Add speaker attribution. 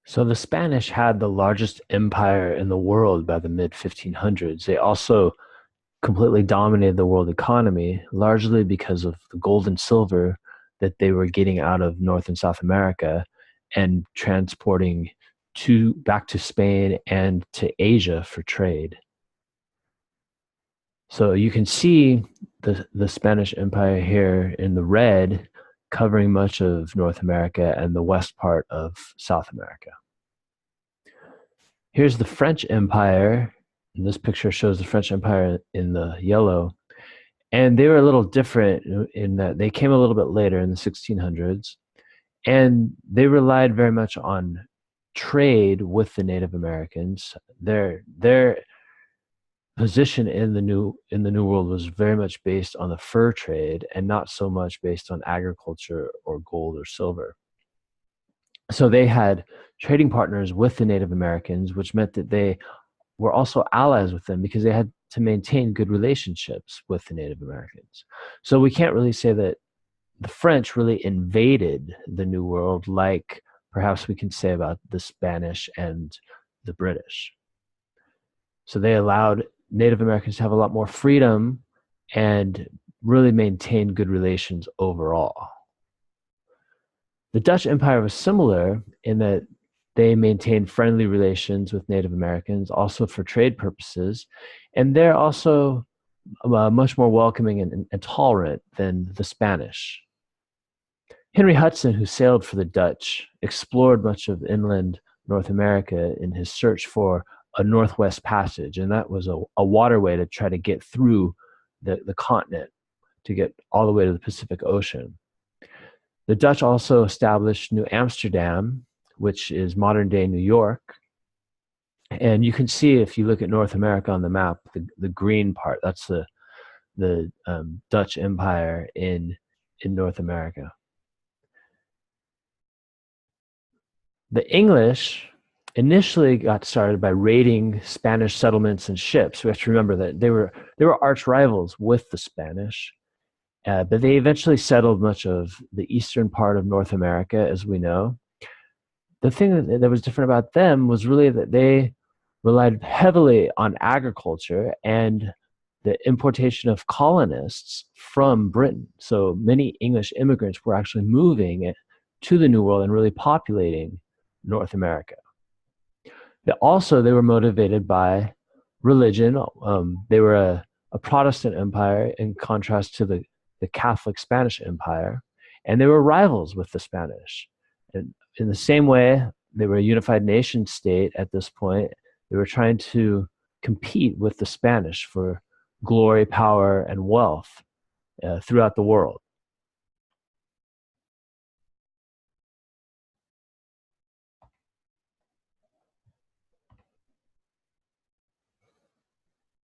Speaker 1: So the Spanish had the largest empire in the world by the mid 1500s. They also completely dominated the world economy, largely because of the gold and silver that they were getting out of North and South America and transporting to back to Spain and to Asia for trade. So you can see the Spanish Empire here in the red, covering much of North America and the west part of South America. Here's the French Empire. And this picture shows the French Empire in the yellow. And they were a little different in that they came a little bit later in the 1600s, and they relied very much on trade with the Native Americans. Their position in the New World was very much based on the fur trade and not so much based on agriculture or gold or silver. So they had trading partners with the Native Americans, which meant that they were also allies with them because they had to maintain good relationships with the Native Americans. So we can't really say that the French really invaded the New World like perhaps we can say about the Spanish and the British. So they allowed Native Americans to have a lot more freedom and really maintain good relations overall. The Dutch Empire was similar in that they maintained friendly relations with Native Americans, also for trade purposes, and they're also much more welcoming and tolerant than the Spanish. Henry Hudson, who sailed for the Dutch, explored much of inland North America in his search for a Northwest Passage, and that was a waterway to try to get through the continent to get all the way to the Pacific Ocean. The Dutch also established New Amsterdam, which is modern day New York. And you can see if you look at North America on the map, the green part, that's the Dutch Empire in North America. The English initially got started by raiding Spanish settlements and ships. We have to remember that they were arch rivals with the Spanish, but they eventually settled much of the eastern part of North America, as we know. The thing that was different about them was really that they relied heavily on agriculture and the importation of colonists from Britain. So many English immigrants were actually moving to the New World and really populating North America. They were motivated by religion. They were a Protestant empire in contrast to the Catholic Spanish Empire, and they were rivals with the Spanish. And in the same way, they were a unified nation state at this point. They were trying to compete with the Spanish for glory, power, and wealth throughout the world.